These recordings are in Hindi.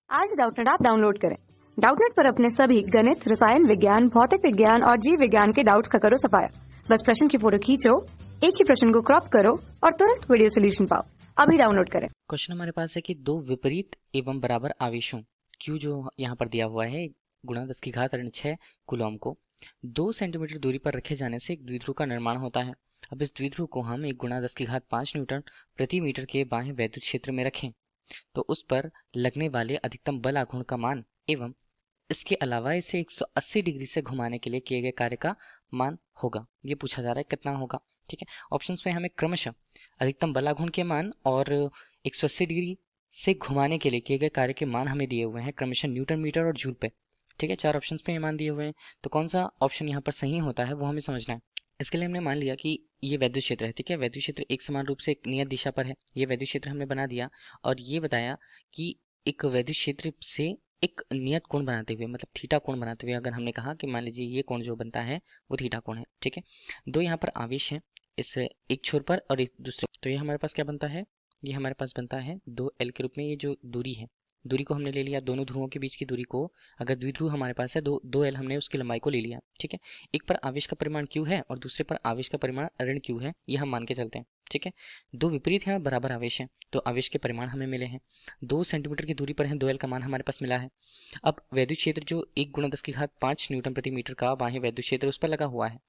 आज डाउटनेट ऐप डाउनलोड करें। डाउटनेट पर अपने सभी गणित, रसायन विज्ञान, भौतिक विज्ञान और जीव विज्ञान के डाउट्स का करो सफाया। बस प्रश्न की फोटो खींचो, एक ही प्रश्न को क्रॉप करो और तुरंत वीडियो सोल्यूशन पाओ। अभी डाउनलोड करें। क्वेश्चन हमारे पास है कि दो विपरीत एवं बराबर आवेशों Q जो यहाँ पर दिया हुआ है गुणा 10 की घात ऋण 6 कूलॉम को 2 सेंटीमीटर दूरी पर रखे जाने से एक द्विध्रुव का निर्माण होता है। अब इस द्विध्रुव को हम 1 गुणा 10 की घात 5 न्यूटन प्रति मीटर के बाह्य वैद्युत क्षेत्र में रखें तो उस पर लगने वाले अधिकतम बल आघूर्ण का मान एवं इसके अलावा इसे 180 डिग्री से घुमाने के लिए किए गए कार्य का मान होगा। ये पूछा जा रहा है कितना होगा। ठीक है, ऑप्शंस में हमें क्रमशः अधिकतम बल आघूर्ण के मान और 180 डिग्री से घुमाने के लिए किए गए कार्य के मान हमें दिए हुए हैं क्रमशः न्यूटन मीटर और जूल पे। ठीक है, 4 ऑप्शंस पे ये मान दिए हुए हैं, तो कौन सा ऑप्शन यहाँ पर सही होता है वो हमें समझना है। इसके लिए हमने मान लिया कि ये वैद्युत क्षेत्र है। ठीक है, वैद्युत क्षेत्र एक समान रूप से एक नियत दिशा पर है। ये वैद्युत क्षेत्र हमने बना दिया और ये बताया कि एक वैद्युत क्षेत्र से एक नियत कोण बनाते हुए मतलब थीटा कोण बनाते हुए अगर हमने कहा कि मान लीजिए ये कोण जो बनता है वो थीटा कोण है। ठीक है, दो यहाँ पर आवेश है इस एक छोर पर और एक दूसरे, तो ये हमारे पास क्या बनता है, ये हमारे पास बनता है 2L के रूप में। ये जो दूरी है, दूरी को हमने ले लिया, दोनों ध्रुवों के बीच की दूरी को, अगर द्विध्रुव हमारे पास है 2L हमने उसकी लंबाई को ले लिया। ठीक है, एक पर आवेश का परिमाण Q है और दूसरे पर आवेश का परिमाण ऋण Q है, ये हम मान के चलते हैं। ठीक है, दो विपरीत हैं और बराबर आवेश हैं तो आवेश के परिमाण हमें मिले हैं। 2 सेंटीमीटर की दूरी पर है, 2L का मान हमारे पास मिला है। अब वैद्युत क्षेत्र जो 1 गुणा 10 की घात 5 न्यूटन प्रति मीटर का बाह्य वैद्युत क्षेत्र उस पर लगा हुआ है,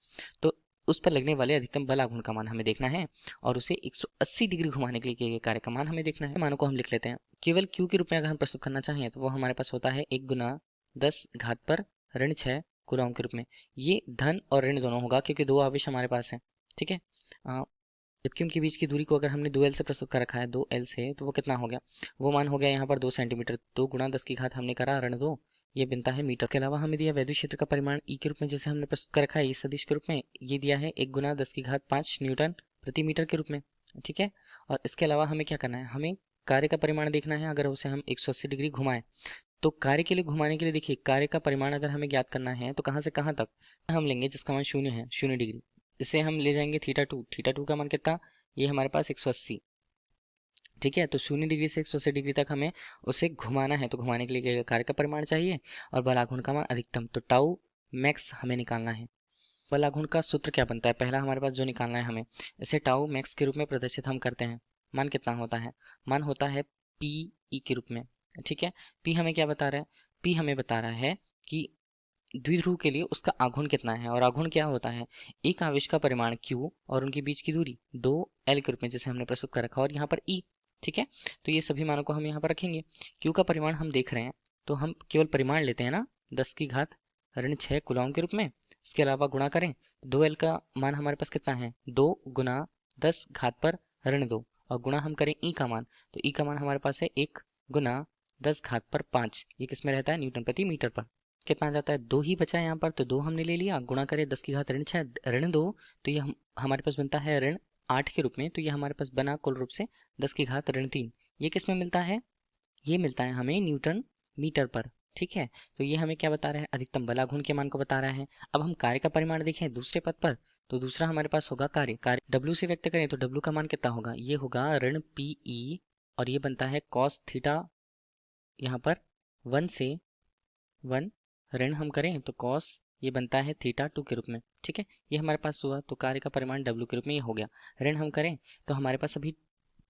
तो उस पर लगने वाले अधिकतम बल आघूर्ण का मान हमें देखना है और उसे 180 डिग्री घुमाने के लिए किए गए कार्य का मान हमें देखना है। मानों को हम लिख लेते हैं। केवल Q के रूप में अगर हम प्रस्तुत करना चाहें तो वो हमारे पास होता है 1 गुना 10 घात पर ऋण 6 कूलॉम के रूप में। ये धन और ऋण दोनों होगा क्योंकि दो आवेश हमारे पास हैं। ठीक है, जबकि उनके बीच की दूरी को अगर हमने 2L से प्रस्तुत कर रखा है, 2L से, तो वो कितना हो गया, वो मान हो गया यहाँ पर 2 सेंटीमीटर। 2 गुणा 10 की घात हमने करा ऋण 2, ये बनता है मीटर। के अलावा हमें दिया वैद्युत क्षेत्र का परिमाण E के रूप में जैसे हमने प्रस्तुत कर रखा है इस सदिश के रूप में, ये दिया है 1 गुना 10 की घात 5 न्यूटन प्रति मीटर के रूप में। ठीक है, और इसके अलावा हमें क्या करना है, हमें कार्य का परिमाण देखना है। अगर उसे हम 180 डिग्री घुमाएं तो कार्य के लिए घुमाने के लिए देखिए कार्य का परिमाण अगर हमें ज्ञात करना है तो कहाँ से कहाँ तक हम लेंगे जिसका मान 0 है, 0 डिग्री। इसे हम ले जाएंगे थीटा 2 का मान कितना, ये हमारे पास 180। ठीक है, तो 0 डिग्री से 180 डिग्री तक हमें उसे घुमाना है, तो घुमाने के लिए कार्य का परिमाण चाहिए और बल आघूर्ण का मान अधिकतम, तो टाउ मैक्स हमें निकालना है। बल आघूर्ण का सूत्र क्या बनता है, पहला हमारे पास जो निकालना है हमें, इसे टाउ मैक्स के रूप में प्रदर्शित हम करते हैं। मान कितना होता है, मान होता है PE के रूप में। ठीक है, P हमें क्या बता रहा है, P हमें बता रहा है कि द्विध्रुव के लिए उसका आघूर्ण कितना है, और आघूर्ण क्या होता है, एक आवेश का परिमाण Q और उनके बीच की दूरी 2L के रूप में जैसे हमने प्रस्तुत कर रखा और यहाँ पर E। ठीक है, तो ये सभी मानों को हम यहाँ पर रखेंगे। Q का परिमाण हम देख रहे हैं तो हम केवल परिमाण लेते हैं ना, 10 की घात ऋण 6 कूलॉम के रूप में। इसके अलावा गुणा करें तो 2L का मान हमारे पास कितना है, 2 गुना 10 घात पर ऋण 2, और गुणा हम करें E का मान, तो E का मान हमारे पास है 1 गुना 10 घात पर 5, ये किस में रहता है, न्यूटन प्रति मीटर पर। कितना आ जाता है, 2 ही बचा है यहाँ पर, तो 2 हमने ले लिया, गुणा करें 10 की घात ऋण 6 ऋण 2, तो ये हमारे पास बनता है ऋण 8 के रूप में। तो ये हमारे पास बना कुल रूप से 10 की घात ऋण 3। ये किस में मिलता है, ये मिलता है हमें न्यूटन मीटर पर। ठीक है, तो ये हमें क्या बता रहा है, अधिकतम बल आघूर्ण के मान को बता रहा है। अब हम कार्य का परिमाण देखें दूसरे पद पर, तो दूसरा हमारे पास होगा कार्य W से व्यक्त करें तो W का मान कितना होगा, ये होगा ऋण PE और ये बनता है कॉस थीटा, यहाँ पर 1 से 1 ऋण हम करें तो कॉस ये बनता है θ2 के रूप में। ठीक है, ये हमारे पास हुआ, तो कार्य का परिमाण W के रूप में ये हो गया। ऋण हम करें तो हमारे पास अभी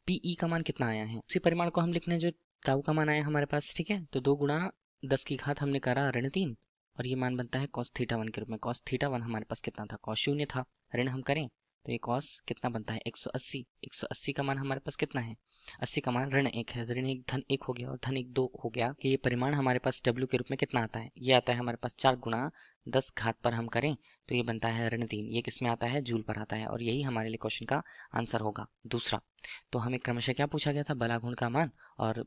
PE का मान कितना आया है, उसी परिमाण को हम लिखने हैं जो टाउ का मान आया हमारे पास। ठीक है, तो 2 गुणा 10 की घात हमने करा ऋण 3 और ये मान बनता है cos θ1 के रूप में। cos θ1 हमारे पास कितना था, cos 0 था। ऋण हम करें तो ये cos कितना बनता है, 180। 180 का मान हमारे पास कितना है, 80 का मान ऋण 1 है, ऋण 1 धन 1 हो गया और धन 1 2 हो गया कि ये परिमाण हमारे पास W के रूप में कितना आता है, ये आता है हमारे पास 4 गुणा 10 घात पर हम करें तो ये बनता है ऋण 3, ये किस में आता है, जूल पर आता है, और यही हमारे लिए क्वेश्चन का आंसर होगा दूसरा। तो हमें क्रमशः क्या पूछा गया था, बल आघूर्ण का मान और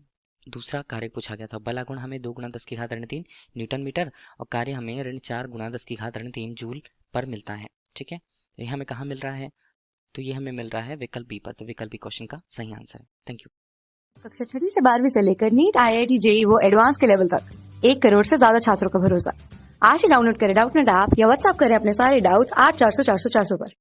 दूसरा कार्य पूछा गया था। बल आघूर्ण हमें 2 गुणा 10 की घात ऋण 3 न्यूटन मीटर और कार्य हमें ऋण 4 गुणा 10 की घात ऋण 3 जूल पर मिलता है। ठीक है, ये हमें कहाँ मिल रहा है, तो ये हमें मिल रहा है विकल्प बी पर, तो विकल्प बी क्वेश्चन का सही आंसर है। Thank you. कक्षा 6 से 12वीं से लेकर नीट, IIT, JEE वो एडवांस के लेवल तक 1 करोड़ से ज्यादा छात्रों का भरोसा। आज ही डाउनलोड करें डाउटनेट ऐप या व्हाट्सएप करें अपने सारे डाउट्स 8400 400 400 पर।